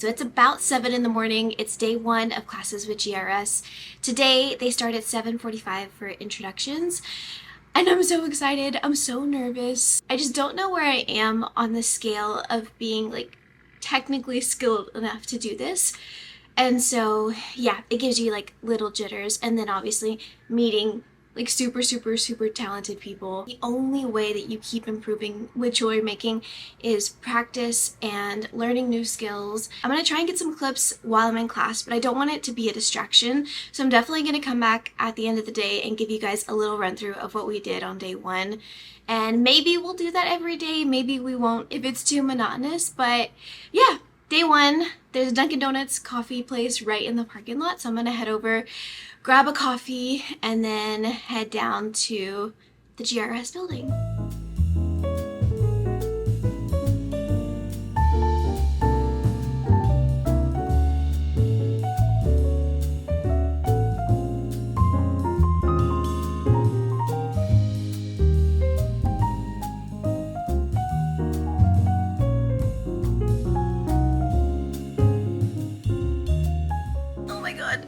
So it's about 7 in the morning. It's day 1 of classes with GRS. Today they start at 7:45 for introductions. And I'm so excited. I'm so nervous. I just don't know where I am on the scale of being like technically skilled enough to do this. And so, yeah, it gives you like little jitters. And then obviously meeting like super, super, super talented people. The only way that you keep improving with jewelry making is practice and learning new skills. I'm gonna try and get some clips while I'm in class, but I don't want it to be a distraction. So I'm definitely gonna come back at the end of the day and give you guys a little run through of what we did on day 1. And maybe we'll do that every day, maybe we won't if it's too monotonous, but yeah. Day 1, there's a Dunkin' Donuts coffee place right in the parking lot, so I'm gonna head over, grab a coffee, and then head down to the GRS building.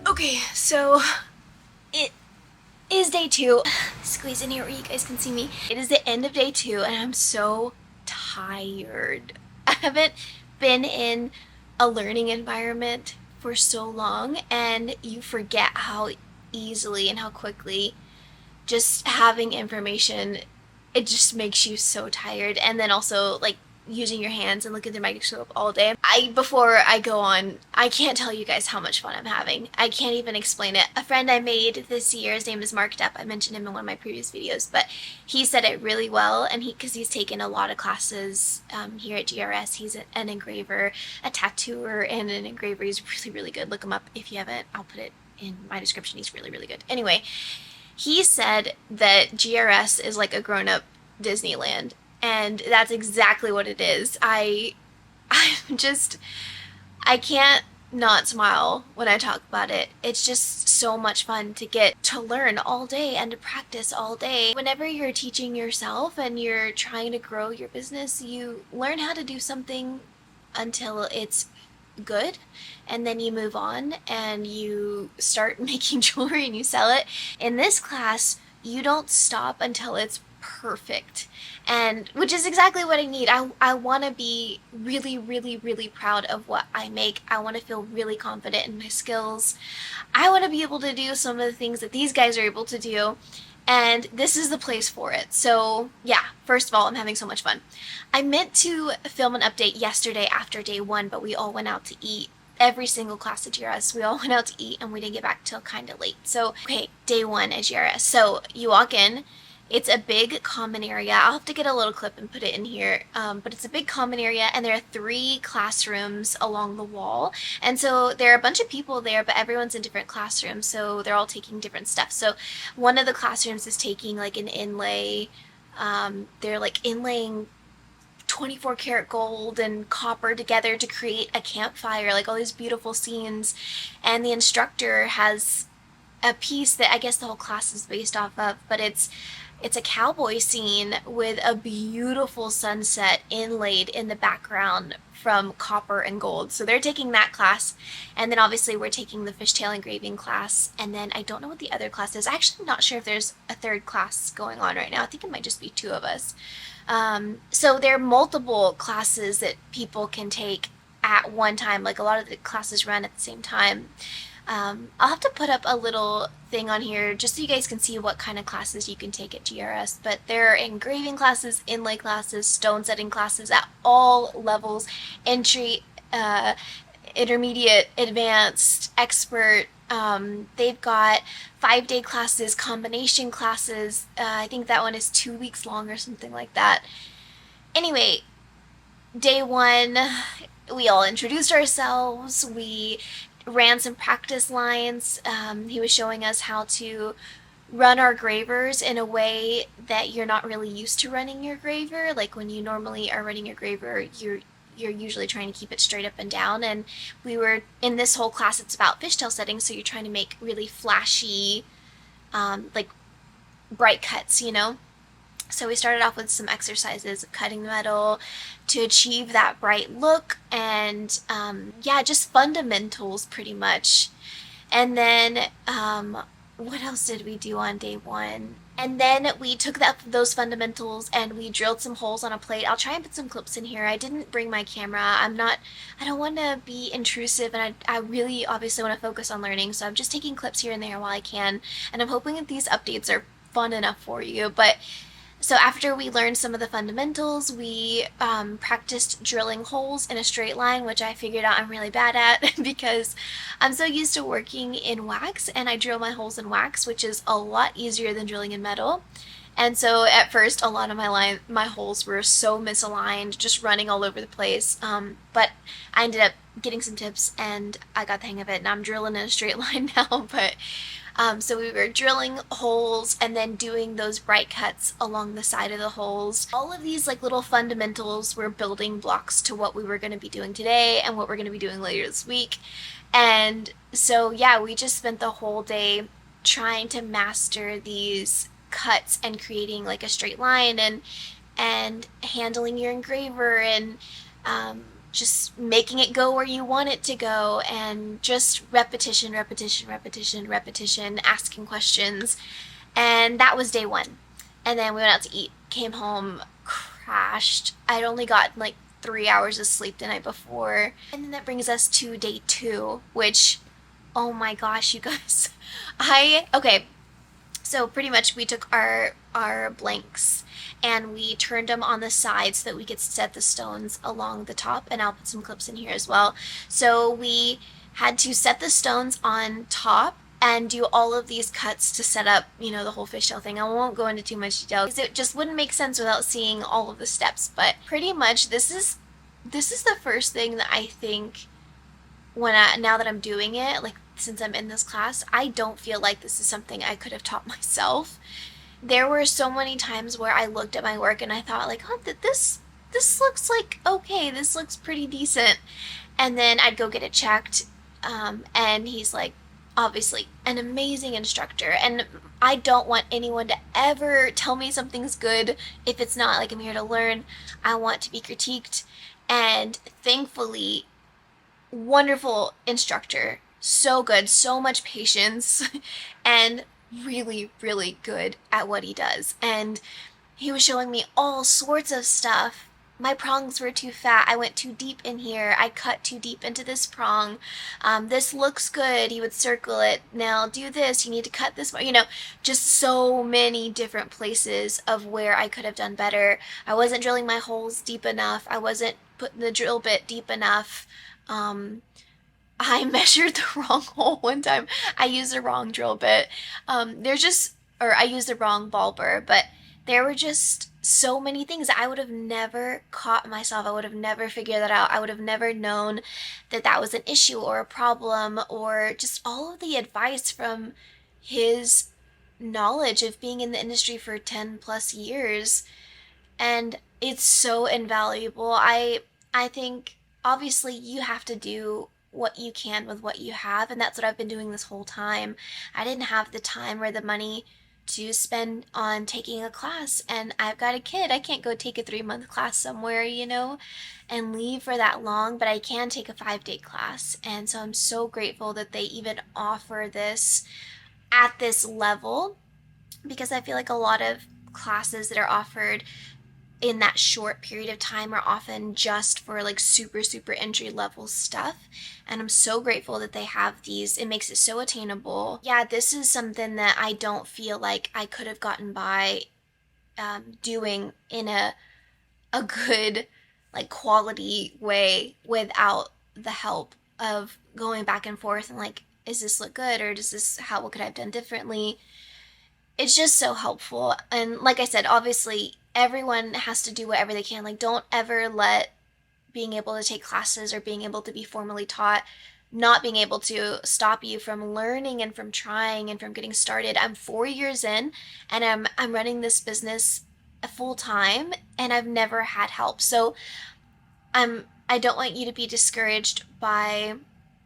Okay, so it is day 2. Squeeze in here where you guys can see me. It is the end of day 2 and I'm so tired. I haven't been in a learning environment for so long, and you forget how easily and how quickly just having information, it just makes you so tired. And then also like using your hands and looking at the microscope all day. Before I go on, I can't tell you guys how much fun I'm having. I can't even explain it. A friend I made this year, his name is Marked Up. I mentioned him in one of my previous videos, but he said it really well, and because he's taken a lot of classes here at GRS. He's an engraver, a tattooer, and an engraver. He's really, really good. Look him up if you haven't. I'll put it in my description. He's really, really good. Anyway, he said that GRS is like a grown-up Disneyland. And that's exactly what it is. I'm just, I can't not smile when I talk about it. It's just so much fun to get to learn all day and to practice all day. Whenever you're teaching yourself and you're trying to grow your business, you learn how to do something until it's good, and then you move on and you start making jewelry and you sell it. In this class, you don't stop until it's perfect, and which is exactly what I need. I want to be really, really, really proud of what I make. I want to feel really confident in my skills. I want to be able to do some of the things that these guys are able to do, and this is the place for it. So yeah, first of all, I'm having so much fun. I meant to film an update yesterday after day 1, but we all went out to eat. Every single class at GRS, we all went out to eat, and we didn't get back till kind of late. So okay, day 1 at GRS. So you walk in. It's a big common area. I'll have to get a little clip and put it in here, but it's a big common area, and there are 3 classrooms along the wall. And so there are a bunch of people there, but everyone's in different classrooms, so they're all taking different stuff. So one of the classrooms is taking like an inlay. They're like inlaying 24 karat gold and copper together to create a campfire, like all these beautiful scenes. And the instructor has a piece that I guess the whole class is based off of, but it's a cowboy scene with a beautiful sunset inlaid in the background from copper and gold. So they're taking that class, and then obviously we're taking the fishtale engraving class, and then I don't know what the other class is. Actually, I'm not sure if there's a 3rd class going on right now. I think it might just be 2 of us. So there are multiple classes that people can take at one time. Like a lot of the classes run at the same time. I'll have to put up a little thing on here just so you guys can see what kind of classes you can take at GRS, but there are engraving classes, inlay classes, stone setting classes at all levels, entry, intermediate, advanced, expert. They've got 5-day classes, combination classes. I think that one is 2 weeks long or something like that. Anyway, day 1, we all introduced ourselves. We ran some practice lines. He was showing us how to run our gravers in a way that you're not really used to running your graver. Like when you normally are running your graver, you're usually trying to keep it straight up and down. And we were in this whole class, it's about fishtail settings, so you're trying to make really flashy, like bright cuts, you know. So we started off with some exercises of cutting metal to achieve that bright look and yeah, just fundamentals pretty much. And then what else did we do on day one? And then we took those fundamentals and we drilled some holes on a plate. I'll try and put some clips in here. I didn't bring my camera. I don't want to be intrusive, and I really obviously want to focus on learning. So I'm just taking clips here and there while I can. And I'm hoping that these updates are fun enough for you. But so after we learned some of the fundamentals, we practiced drilling holes in a straight line, which I figured out I'm really bad at because I'm so used to working in wax, and I drill my holes in wax, which is a lot easier than drilling in metal. And so at first, a lot of my holes were so misaligned, just running all over the place. But I ended up getting some tips, and I got the hang of it. And I'm drilling in a straight line now. But so we were drilling holes and then doing those bright cuts along the side of the holes. All of these like little fundamentals were building blocks to what we were going to be doing today and what we're going to be doing later this week. And so yeah, we just spent the whole day trying to master these cuts and creating like a straight line and handling your engraver and just making it go where you want it to go, and just repetition, repetition, repetition, repetition, asking questions. And that was day one. And then we went out to eat, came home, crashed. I'd only gotten like 3 hours of sleep the night before. And then that brings us to day two, which, oh my gosh, you guys. Okay, so pretty much we took our blanks and we turned them on the side so that we could set the stones along the top, and I'll put some clips in here as well. So we had to set the stones on top and do all of these cuts to set up, the whole fishtail thing. I won't go into too much detail because it just wouldn't make sense without seeing all of the steps, but pretty much this is the first thing that I think now that I'm doing it, like since I'm in this class, I don't feel like this is something I could have taught myself. There were so many times where I looked at my work and I thought like, oh, this looks like okay, this looks pretty decent. And then I'd go get it checked, and he's like, obviously an amazing instructor, and I don't want anyone to ever tell me something's good if it's not. Like, I'm here to learn. I want to be critiqued, and thankfully, wonderful instructor, so good, so much patience, and really, really good at what he does. And he was showing me all sorts of stuff. My prongs were too fat. I went too deep in here. I cut too deep into this prong. This looks good. He would circle it. Now do this. You need to cut this more. Just so many different places of where I could have done better. I wasn't drilling my holes deep enough. I wasn't putting the drill bit deep enough. I measured the wrong hole one time. I used the wrong drill bit. I used the wrong ball burr, but there were just so many things that I would have never caught myself. I would have never figured that out. I would have never known that that was an issue or a problem, or just all of the advice from his knowledge of being in the industry for 10 plus years. And it's so invaluable. I think obviously you have to do what you can with what you have, and that's what I've been doing this whole time. I didn't have the time or the money to spend on taking a class, and I've got a kid. I can't go take a 3-month class somewhere, and leave for that long, but I can take a 5-day class. And so I'm so grateful that they even offer this at this level, because I feel like a lot of classes that are offered in that short period of time are often just for like super, super entry level stuff. And I'm so grateful that they have these. It makes it so attainable. Yeah, this is something that I don't feel like I could have gotten by doing in a good, like, quality way without the help of going back and forth and like, is this look good, or what could I have done differently? It's just so helpful. And like I said, obviously everyone has to do whatever they can. Like, don't ever let being able to take classes or being able to be formally taught not being able to stop you from learning and from trying and from getting started. I'm 4 years in, and I'm running this business full time, and I've never had help. So I don't want you to be discouraged by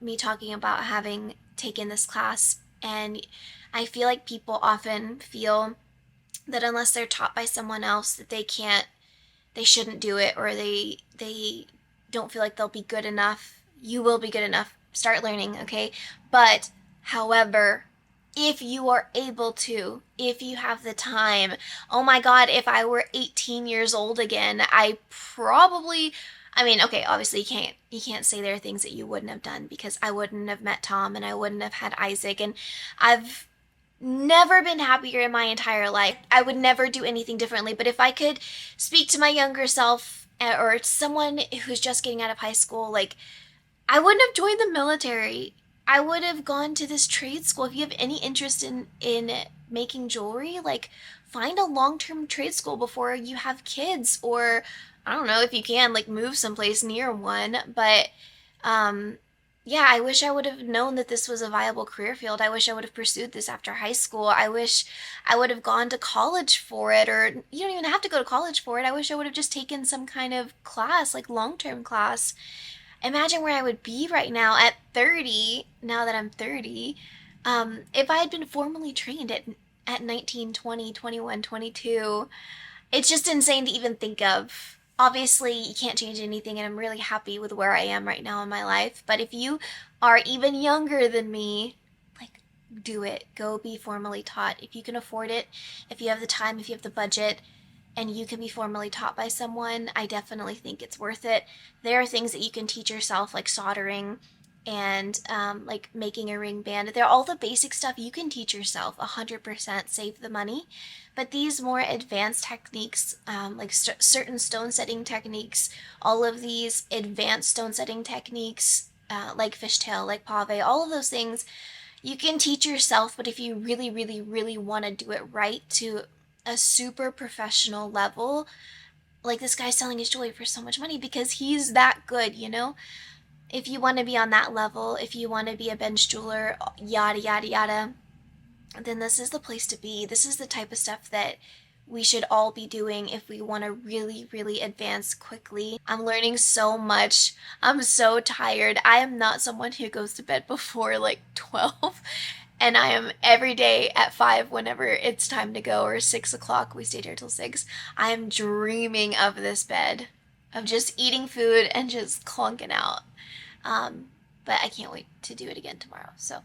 me talking about having taken this class. And I feel like people often feel that unless they're taught by someone else that they shouldn't do it, or they don't feel like they'll be good enough. You will be good enough. Start learning, okay? But however, if you are able to, if you have the time, oh my God, if I were 18 years old again, I probably, I mean, okay, obviously you can't say there are things that you wouldn't have done, because I wouldn't have met Tom and I wouldn't have had Isaac, and I've never been happier in my entire life. I would never do anything differently. But if I could speak to my younger self, or someone who's just getting out of high school, like, I wouldn't have joined the military. I would have gone to this trade school. If you have any interest in making jewelry, like, find a long-term trade school before you have kids, or I don't know, if you can, like, move someplace near one. But um yeah, I wish I would have known that this was a viable career field. I wish I would have pursued this after high school. I wish I would have gone to college for it, or you don't even have to go to college for it. I wish I would have just taken some kind of class, like long-term class. Imagine where I would be right now at 30, now that I'm 30, if I had been formally trained at 19, 20, 21, 22. It's just insane to even think of. Obviously, you can't change anything, and I'm really happy with where I am right now in my life. But if you are even younger than me, like, do it. Go be formally taught. If you can afford it, if you have the time, if you have the budget, and you can be formally taught by someone, I definitely think it's worth it. There are things that you can teach yourself, like soldering and like making a ring band. They're all the basic stuff you can teach yourself. 100% save the money. But these more advanced techniques, like certain stone setting techniques, all of these advanced stone setting techniques, like fishtail, like pave, all of those things, you can teach yourself. But if you really, really, really want to do it right to a super professional level, like this guy's selling his jewelry for so much money because he's that good, you know? If you want to be on that level, if you want to be a bench jeweler, yada, yada, yada, then this is the place to be. This is the type of stuff that we should all be doing if we want to really, really advance quickly. I'm learning so much. I'm so tired. I am not someone who goes to bed before like 12. And I am every day at 5 whenever it's time to go, or 6 o'clock. We stayed here till 6. I am dreaming of this bed, of just eating food and just clunking out. But I can't wait to do it again tomorrow. So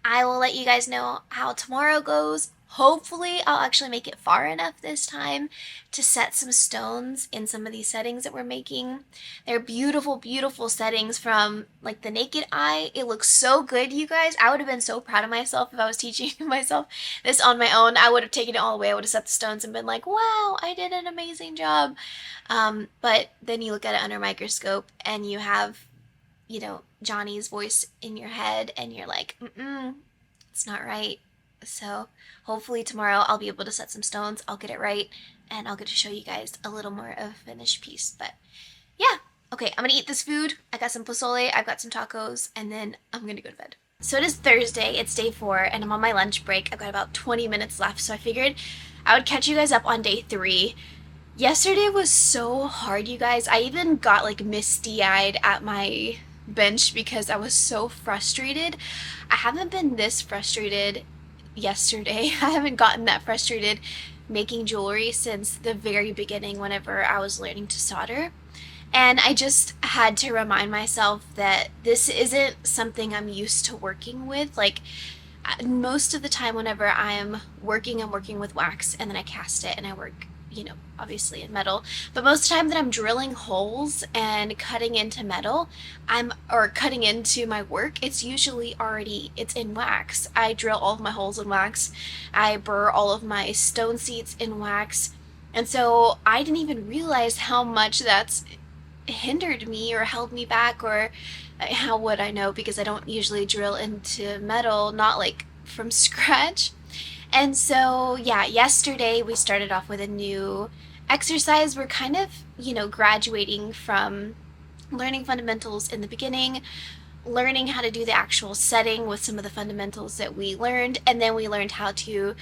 I will let you guys know how tomorrow goes. Hopefully I'll actually make it far enough this time to set some stones in some of these settings that we're making. They're beautiful, beautiful settings from like the naked eye. It looks so good, you guys. I would have been so proud of myself if I was teaching myself this on my own. I would have taken it all the way. I would have set the stones and been like, wow, I did an amazing job. But then you look at it under a microscope and you have, you know, Johnny's voice in your head and you're like, it's not right. So hopefully tomorrow I'll be able to set some stones. I'll get it right and I'll get to show you guys a little more of a finished piece. But yeah, okay, I'm gonna eat this food. I got some pozole, I've got some tacos, and then I'm gonna go to bed. So it is Thursday, it's day 4, and I'm on my lunch break. I've got about 20 minutes left, so I figured I would catch you guys up on day 3. Yesterday was so hard, you guys. I even got like misty-eyed at my bench because I was so frustrated. I haven't been this frustrated yesterday. I haven't gotten that frustrated making jewelry since the very beginning whenever I was learning to solder. And I just had to remind myself that this isn't something I'm used to working with. Like, most of the time whenever I'm working with wax and then I cast it and I work, you know, obviously in metal. But most of the time that I'm drilling holes and cutting into metal, or cutting into my work, it's usually it's in wax. I drill all of my holes in wax. I burr all of my stone seats in wax. And so I didn't even realize how much that's hindered me or held me back, or how would I know, because I don't usually drill into metal, not like from scratch. And so, yeah, yesterday we started off with a new exercise. We're kind of, you know, graduating from learning fundamentals in the beginning, learning how to do the actual setting with some of the fundamentals that we learned, and then we learned how to,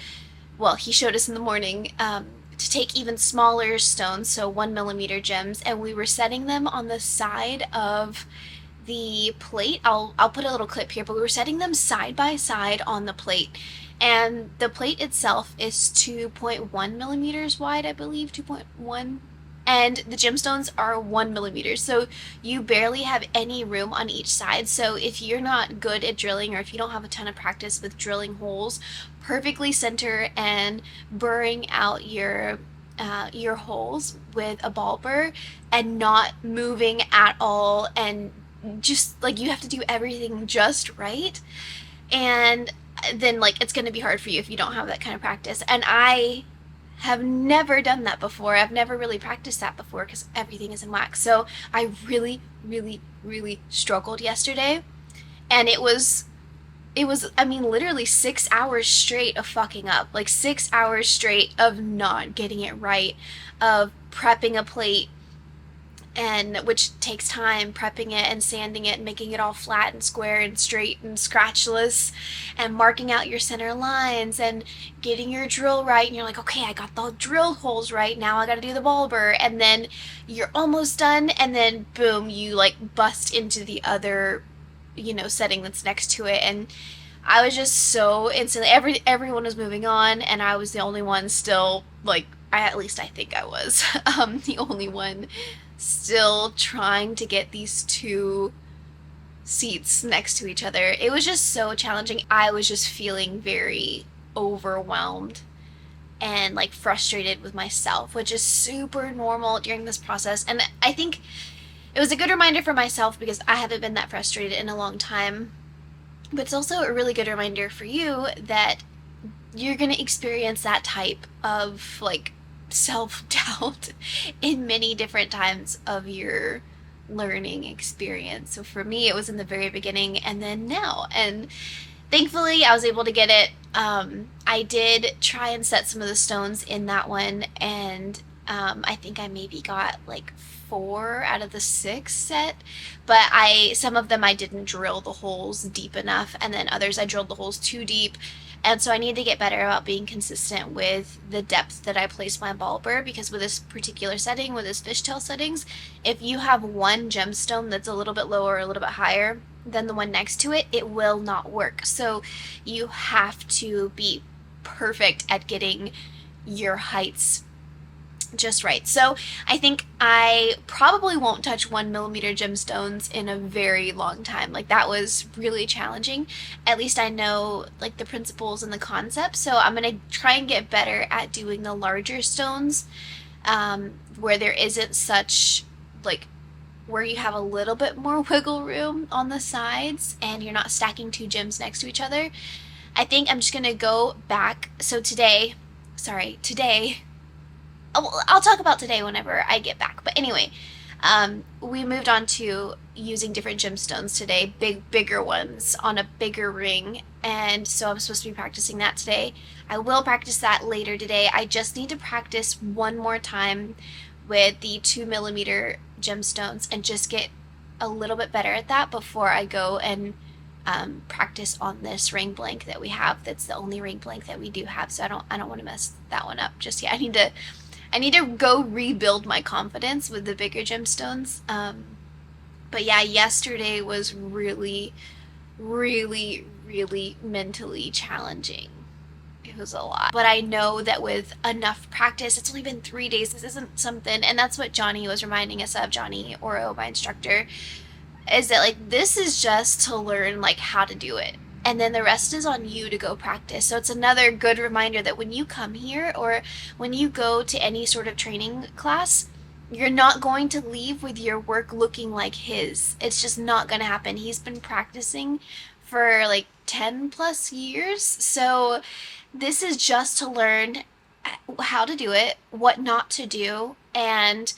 well, he showed us in the morning, to take even smaller stones, so 1mm gems, and we were setting them on the side of the plate. I'll put a little clip here, but we were setting them side by side on the plate. And the plate itself is 2.1 millimeters wide, I believe, 2.1. And the gemstones are 1 millimeter. So you barely have any room on each side. So if you're not good at drilling, or if you don't have a ton of practice with drilling holes perfectly center and burring out your holes with a ball burr and not moving at all, and just like you have to do everything just right, and then like it's going to be hard for you if you don't have that kind of practice. And I have never done that before. I've never really practiced that before because everything is in wax. So I really, really, really struggled yesterday. And it was, I mean, literally 6 hours straight of fucking up. Like 6 hours straight of not getting it right, of prepping a plate, and which takes time, prepping it and sanding it and making it all flat and square and straight and scratchless, and marking out your center lines and getting your drill right. And you're like, okay, I got the drill holes right, now I gotta do the ball burr. And then you're almost done, and then boom, you like bust into the other, setting that's next to it. And I was just so instantly, everyone was moving on, and I was the only one still, like, at least I think I was the only one still trying to get these two seats next to each other. It was just so challenging. I was just feeling very overwhelmed and like frustrated with myself, which is super normal during this process. And I think it was a good reminder for myself because I haven't been that frustrated in a long time. But it's also a really good reminder for you that you're going to experience that type of like self-doubt in many different times of your learning experience. So for me, it was in the very beginning and then now. And thankfully, I was able to get it. I did try and set some of the stones in that one, and I think I maybe got like 4 out of the 6 set, but some of them I didn't drill the holes deep enough, and then others I drilled the holes too deep. And so I need to get better about being consistent with the depth that I place my ball burr, because with this particular setting, with this fishtail settings, if you have one gemstone that's a little bit lower or a little bit higher than the one next to it, it will not work. So you have to be perfect at getting your heights just right. So I think I probably won't touch 1 millimeter gemstones in a very long time. Like that was really challenging. At least I know like the principles and the concepts. So I'm going to try and get better at doing the larger stones, where there isn't such like, where you have a little bit more wiggle room on the sides and you're not stacking two gems next to each other. I think I'm just going to go back. So today, I'll talk about today whenever I get back. But anyway, we moved on to using different gemstones today, bigger ones on a bigger ring. And so I'm supposed to be practicing that today. I will practice that later today. I just need to practice one more time with the 2 millimeter gemstones and just get a little bit better at that before I go and practice on this ring blank that we have. That's the only ring blank that we do have. So I don't want to mess that one up just yet. I need to go rebuild my confidence with the bigger gemstones. But yeah, yesterday was really, really, really mentally challenging. It was a lot. But I know that with enough practice, it's only been 3 days. This isn't something, and that's what Johnny was reminding us of, Johnny Oro, my instructor, is that like this is just to learn like how to do it. And then the rest is on you to go practice. So it's another good reminder that when you come here or when you go to any sort of training class, you're not going to leave with your work looking like his. It's just not going to happen. He's been practicing for like 10 plus years. So this is just to learn how to do it, what not to do, and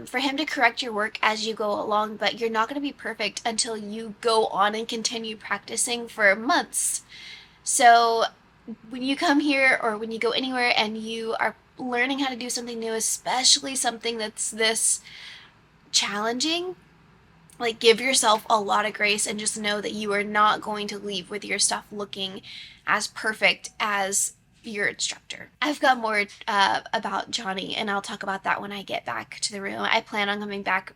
for him to correct your work as you go along. But you're not going to be perfect until you go on and continue practicing for months. So when you come here or when you go anywhere and you are learning how to do something new, especially something that's this challenging, like give yourself a lot of grace and just know that you are not going to leave with your stuff looking as perfect as your instructor. I've got more about Johnny, and I'll talk about that when I get back to the room. I plan on coming back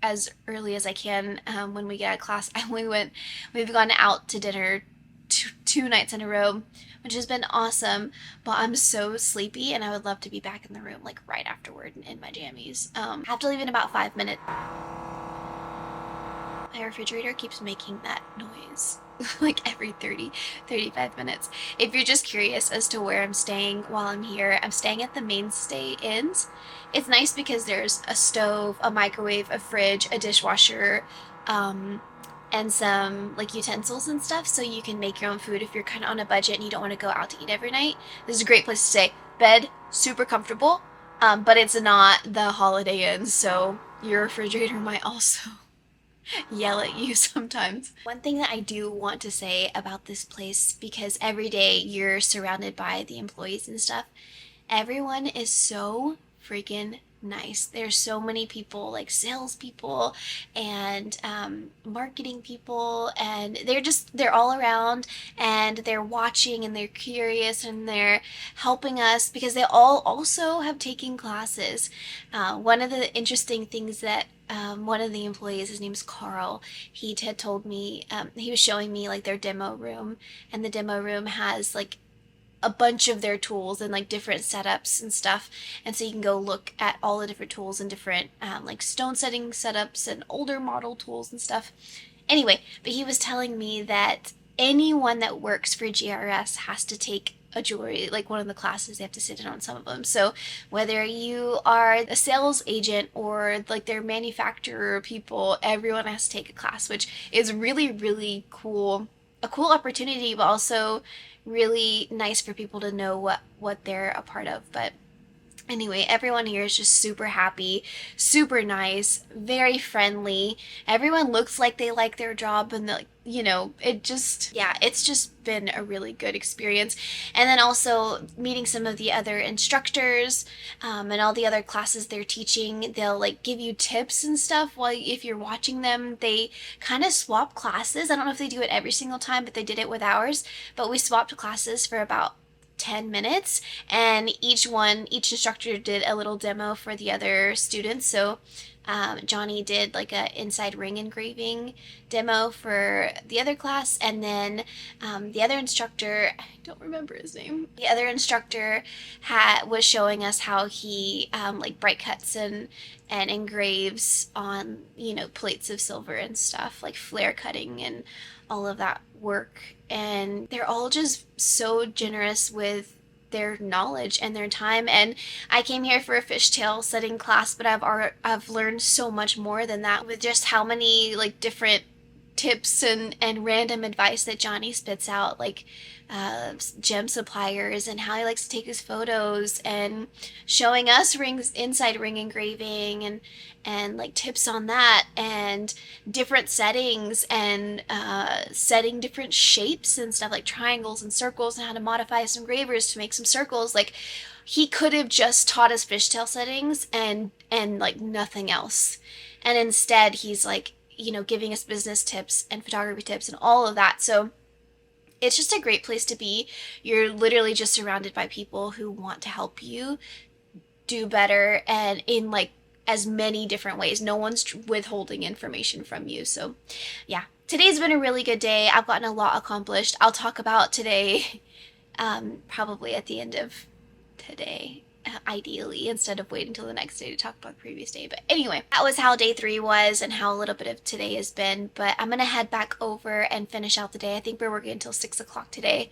as early as I can when we get out of class. We've gone out to dinner two nights in a row, which has been awesome. But I'm so sleepy, and I would love to be back in the room like right afterward in my jammies. I have to leave in about 5 minutes. My refrigerator keeps making that noise like every 35 minutes. If you're just curious as to where I'm staying while I'm here, I'm staying at the Mainstay Inns. It's nice because there's a stove, a microwave, a fridge, a dishwasher, um, and some like utensils and stuff, so you can make your own food if you're kind of on a budget and you don't want to go out to eat every night. This is a great place to stay. Bed, super comfortable, but it's not the Holiday Inn, so your refrigerator might also yell at you sometimes. One thing that I do want to say about this place, because every day you're surrounded by the employees and stuff, everyone is so freaking nice. There's so many people, like salespeople and marketing people, and they're all around, and they're watching, and they're curious, and they're helping us because they all also have taken classes. One of the interesting things that one of the employees, his name's Carl, he had told me, he was showing me like their demo room, and the demo room has like a bunch of their tools and like different setups and stuff, and so you can go look at all the different tools and different like stone setting setups and older model tools and stuff. Anyway, but he was telling me that anyone that works for GRS has to take a jewelry, like one of the classes. They have to sit in on some of them. So whether you are a sales agent or like their manufacturer people, everyone has to take a class, which is really, really cool. A cool opportunity, but also really nice for people to know what they're a part of. But anyway, everyone here is just super happy, super nice, very friendly. Everyone looks like they like their job, and it's just been a really good experience. And then also meeting some of the other instructors, and all the other classes they're teaching. They'll like give you tips and stuff while if you're watching them. They kind of swap classes. I don't know if they do it every single time, but they did it with ours. But we swapped classes for about 10 minutes, and each instructor did a little demo for the other students. So Johnny did like a inside ring engraving demo for the other class, and then the other instructor, I don't remember his name, the other instructor was showing us how he like bright cuts and engraves on plates of silver and stuff, like flare cutting and all of that work. And they're all just so generous with their knowledge and their time. And I came here for a fishtale setting class, but I've learned so much more than that with just how many like different tips and random advice that Johnny spits out, like gem suppliers, and how he likes to take his photos, and showing us inside ring engraving, and like tips on that, and different settings, and setting different shapes and stuff like triangles and circles, and how to modify some engravers to make some circles. Like, he could have just taught us fishtail settings and like nothing else, and instead he's like giving us business tips and photography tips and all of that. So it's just a great place to be. You're literally just surrounded by people who want to help you do better, and in like as many different ways. No one's withholding information from you. So yeah, today's been a really good day. I've gotten a lot accomplished. I'll talk about today probably at the end of today, ideally, instead of waiting until the next day to talk about the previous day. But anyway, that was how day 3 was and how a little bit of today has been. But I'm gonna head back over and finish out the day. I think we're working until 6 o'clock today,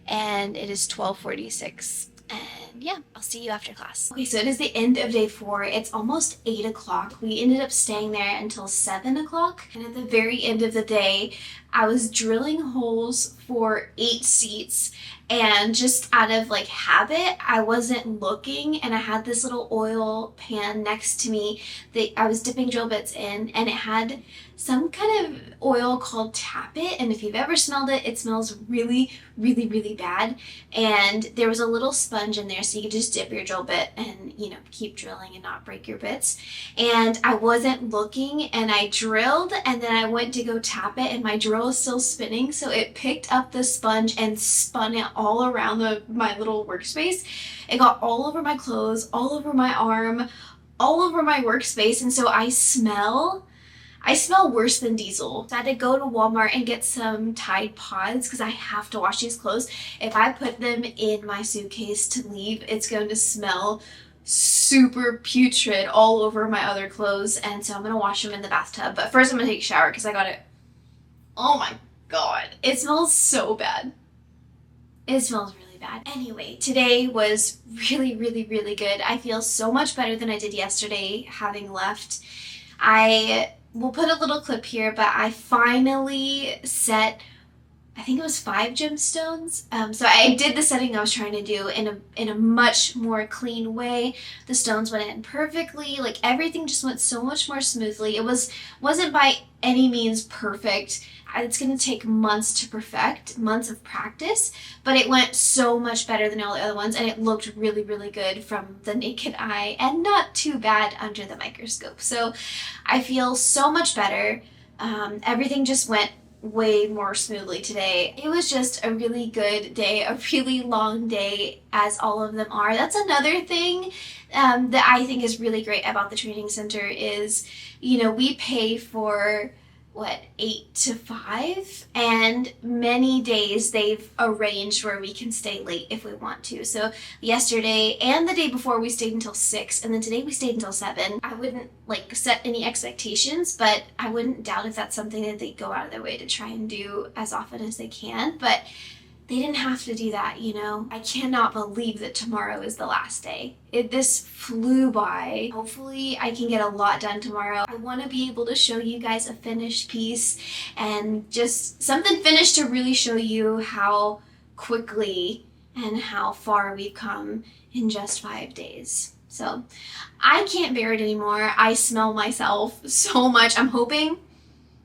and it is 12:46. And yeah, I'll see you after class. Okay, so it is the end of day 4. It's almost 8 o'clock. We ended up staying there until 7 o'clock. And at the very end of the day, I was drilling holes for 8 seats. And just out of like habit, I wasn't looking, and I had this little oil pan next to me that I was dipping drill bits in, and it had some kind of oil called Tappet, and if you've ever smelled it, it smells really, really, really bad. And there was a little sponge in there, so you could just dip your drill bit and keep drilling and not break your bits. And I wasn't looking, and I drilled, and then I went to go tap it, and my drill is still spinning, so it picked up the sponge and spun it all around my little workspace. It got all over my clothes, all over my arm, all over my workspace, and so I smell I smell worse than diesel. So I had to go to Walmart and get some Tide Pods because I have to wash these clothes. If I put them in my suitcase to leave, it's going to smell super putrid all over my other clothes, and so I'm gonna wash them in the bathtub. But first I'm gonna take a shower because I got it. Oh my god, it smells so bad. It smells really bad. Anyway, today was really, really, really good. I feel so much better than I did yesterday having left. I will put a little clip here, but I finally set, I think it was 5 gemstones. So I did the setting I was trying to do in a much more clean way. The stones went in perfectly. Like everything just went so much more smoothly. Wasn't by any means perfect. It's gonna take months to perfect, months of practice, but it went so much better than all the other ones, and it looked really, really good from the naked eye and not too bad under the microscope. So I feel so much better. Everything just went way more smoothly today. It was just a really good day, a really long day, as all of them are. That's another thing that I think is really great about the training center is, we pay for 8 to 5, and many days they've arranged where we can stay late if we want to. So yesterday and the day before we stayed until 6, and then today we stayed until 7. I wouldn't set any expectations, but I wouldn't doubt if that's something that they go out of their way to try and do as often as they can. But they didn't have to do that, I cannot believe that tomorrow is the last day. This flew by. Hopefully I can get a lot done tomorrow. I want to be able to show you guys a finished piece and just something finished to really show you how quickly and how far we've come in just 5 days. So I can't bear it anymore. I smell myself so much. I'm hoping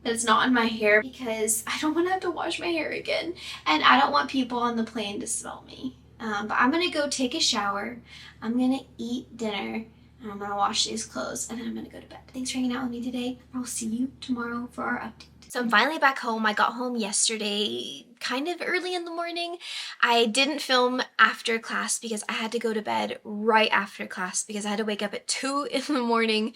that it's not in my hair because I don't want to have to wash my hair again, and I don't want people on the plane to smell me. But I'm gonna go take a shower, I'm gonna eat dinner, and I'm gonna wash these clothes, and then I'm gonna go to bed. Thanks for hanging out with me today. I'll see you tomorrow for our update. So I'm finally back home. I got home yesterday kind of early in the morning. I didn't film after class because I had to go to bed right after class because I had to wake up at 2 in the morning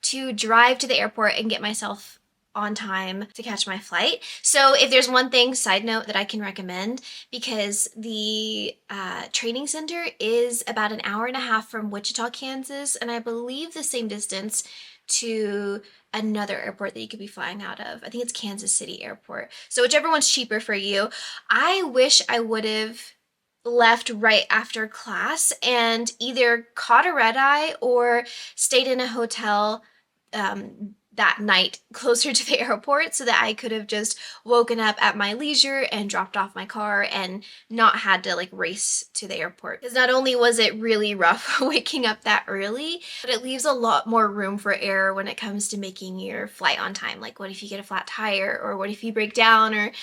to drive to the airport and get myself on time to catch my flight. So if there's one thing, side note, that I can recommend, because the training center is about an hour and a half from Wichita, Kansas, and I believe the same distance to another airport that you could be flying out of. I think it's Kansas City Airport. So whichever one's cheaper for you. I wish I would have left right after class and either caught a red eye or stayed in a hotel that night closer to the airport so that I could have just woken up at my leisure and dropped off my car and not had to race to the airport. Because not only was it really rough waking up that early, but it leaves a lot more room for error when it comes to making your flight on time. Like, what if you get a flat tire, or what if you break down, or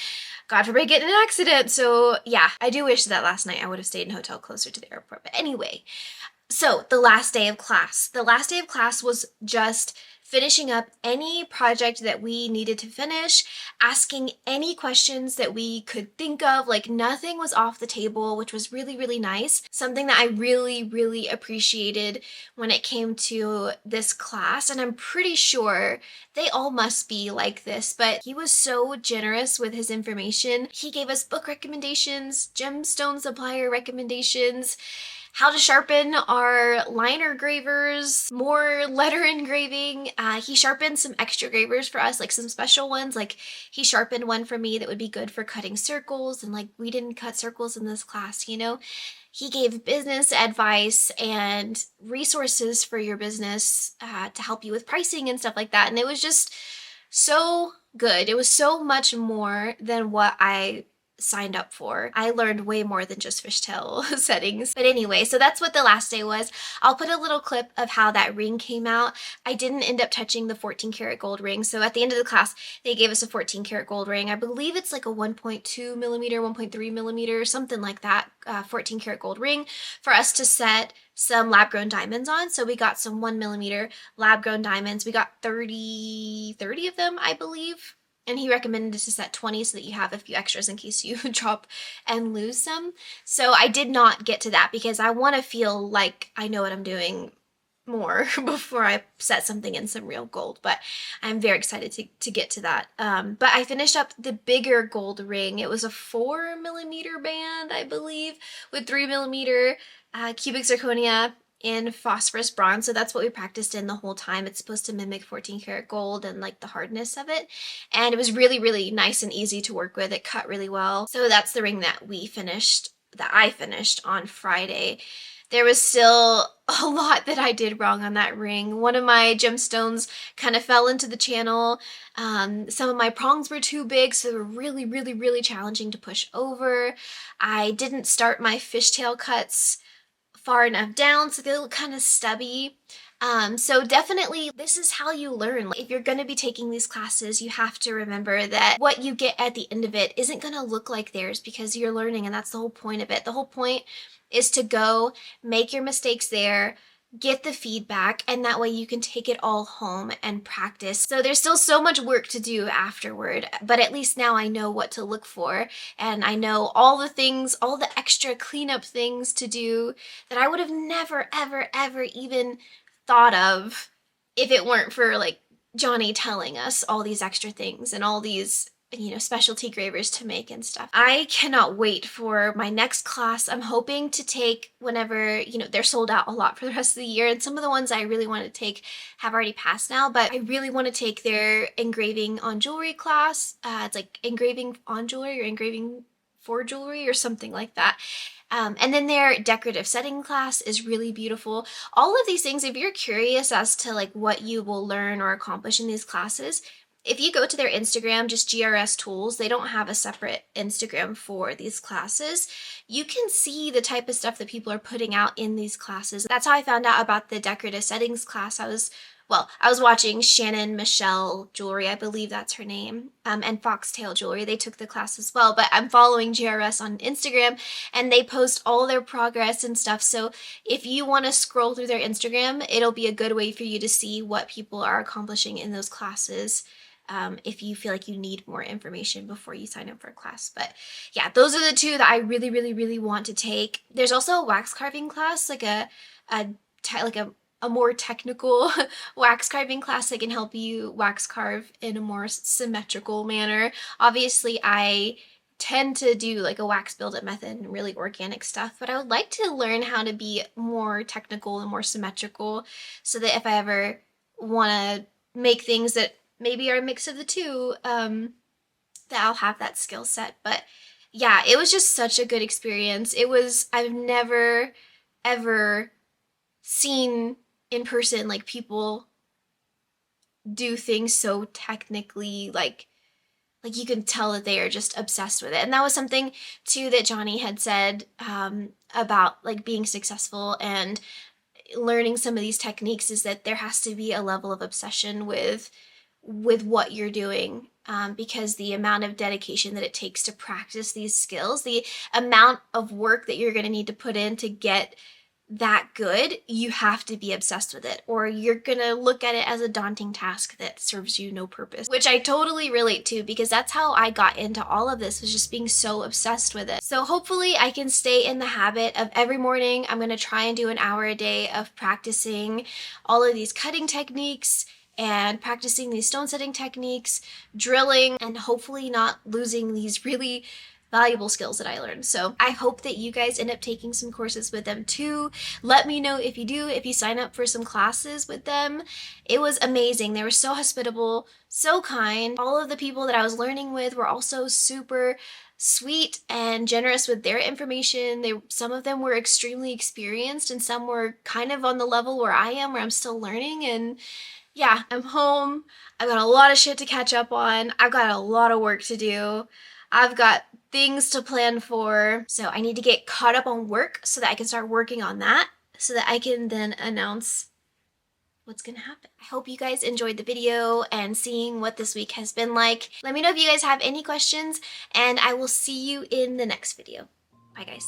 God forbid get in an accident? So yeah, I do wish that last night I would have stayed in a hotel closer to the airport. But anyway, so the last day of class. The last day of class was just finishing up any project that we needed to finish, asking any questions that we could think of. Nothing was off the table, which was really, really nice. Something that I really, really appreciated when it came to this class, and I'm pretty sure they all must be like this, but he was so generous with his information. He gave us book recommendations, gemstone supplier recommendations, how to sharpen our liner gravers, more letter engraving. He sharpened some extra gravers for us, some special ones. He sharpened one for me that would be good for cutting circles, and we didn't cut circles in this class, He gave business advice and resources for your business to help you with pricing and stuff like that. And it was just so good. It was so much more than what I signed up for. I learned way more than just fishtale settings. But anyway, so that's what the last day was. I'll put a little clip of how that ring came out. I didn't end up touching the 14 karat gold ring. So at the end of the class, they gave us a 14 karat gold ring. I believe it's a 1.2 millimeter, 1.3 millimeter, something like that, 14 karat gold ring for us to set some lab grown diamonds on. So we got some 1 millimeter lab grown diamonds. We got 30 of them, I believe. And he recommended to set 20 so that you have a few extras in case you drop and lose some. So I did not get to that because I want to feel like I know what I'm doing more before I set something in some real gold, but I'm very excited to get to that. But I finished up the bigger gold ring. It was a 4mm band, I believe, with 3mm cubic zirconia in phosphorus bronze. So that's what we practiced in the whole time. It's supposed to mimic 14 karat gold and like the hardness of it. And it was really, really nice and easy to work with. It cut really well. So that's the ring that I finished on Friday. There was still a lot that I did wrong on that ring. One of my gemstones kind of fell into the channel. Some of my prongs were too big, so they were really, really, really challenging to push over. I didn't start my fishtail cuts far enough down, so they look kind of stubby. So definitely this is how you learn. If you're going to be taking these classes, you have to remember that what you get at the end of it isn't going to look like theirs because you're learning, and that's the whole point of it. The whole point is to go make your mistakes there, get the feedback, and that way you can take it all home and practice. So there's still so much work to do afterward, but at least now I know what to look for, and I know all the things, all the extra cleanup things to do that I would have never, ever, ever even thought of if it weren't for like Johnny telling us all these extra things and all these, you know, specialty gravers to make and stuff. I cannot wait for my next class. I'm hoping to take whenever, you know, they're sold out a lot for the rest of the year, and some of the ones I really want to take have already passed now, but I really want to take their engraving on jewelry class. It's like engraving on jewelry or engraving for jewelry or something like that. And then their decorative setting class is really beautiful. All of these things, if you're curious as to like what you will learn or accomplish in these classes, if you go to their Instagram, just GRS Tools, they don't have a separate Instagram for these classes. You can see the type of stuff that people are putting out in these classes. That's how I found out about the decorative settings class. I was watching Shannon Michelle Jewelry, I believe that's her name, and Foxtail Jewelry. They took the class as well, but I'm following GRS on Instagram, and they post all their progress and stuff. So if you want to scroll through their Instagram, it'll be a good way for you to see what people are accomplishing in those classes. If you feel like you need more information before you sign up for a class. But yeah, those are the two that I really, really, really want to take. There's also a wax carving class, like a more technical wax carving class that can help you wax carve in a more symmetrical manner. Obviously, I tend to do like a wax build-up method and really organic stuff, but I would like to learn how to be more technical and more symmetrical so that if I ever want to make things that maybe are a mix of the two, that I'll have that skill set. But yeah, it was just such a good experience. I've never, ever seen in person like people do things so technically, like you can tell that they are just obsessed with it. And that was something too that Johnny had said about like being successful and learning some of these techniques, is that there has to be a level of obsession with what you're doing, because the amount of dedication that it takes to practice these skills, the amount of work that you're going to need to put in to get that good, you have to be obsessed with it, or you're gonna look at it as a daunting task that serves you no purpose, which I totally relate to, because that's how I got into all of this, was just being so obsessed with it. So hopefully I can stay in the habit of every morning I'm gonna try and do an hour a day of practicing all of these cutting techniques and practicing these stone setting techniques, drilling, and hopefully not losing these really valuable skills that I learned. So I hope that you guys end up taking some courses with them too. Let me know if you do, if you sign up for some classes with them. It was amazing. They were so hospitable, so kind. All of the people that I was learning with were also super sweet and generous with their information. Some of them were extremely experienced, and some were kind of on the level where I am, where I'm still learning. And yeah, I'm home. I've got a lot of shit to catch up on. I've got a lot of work to do. I've got things to plan for. So I need to get caught up on work so that I can start working on that, so that I can then announce what's gonna happen. I hope you guys enjoyed the video and seeing what this week has been like. Let me know if you guys have any questions, and I will see you in the next video. Bye guys.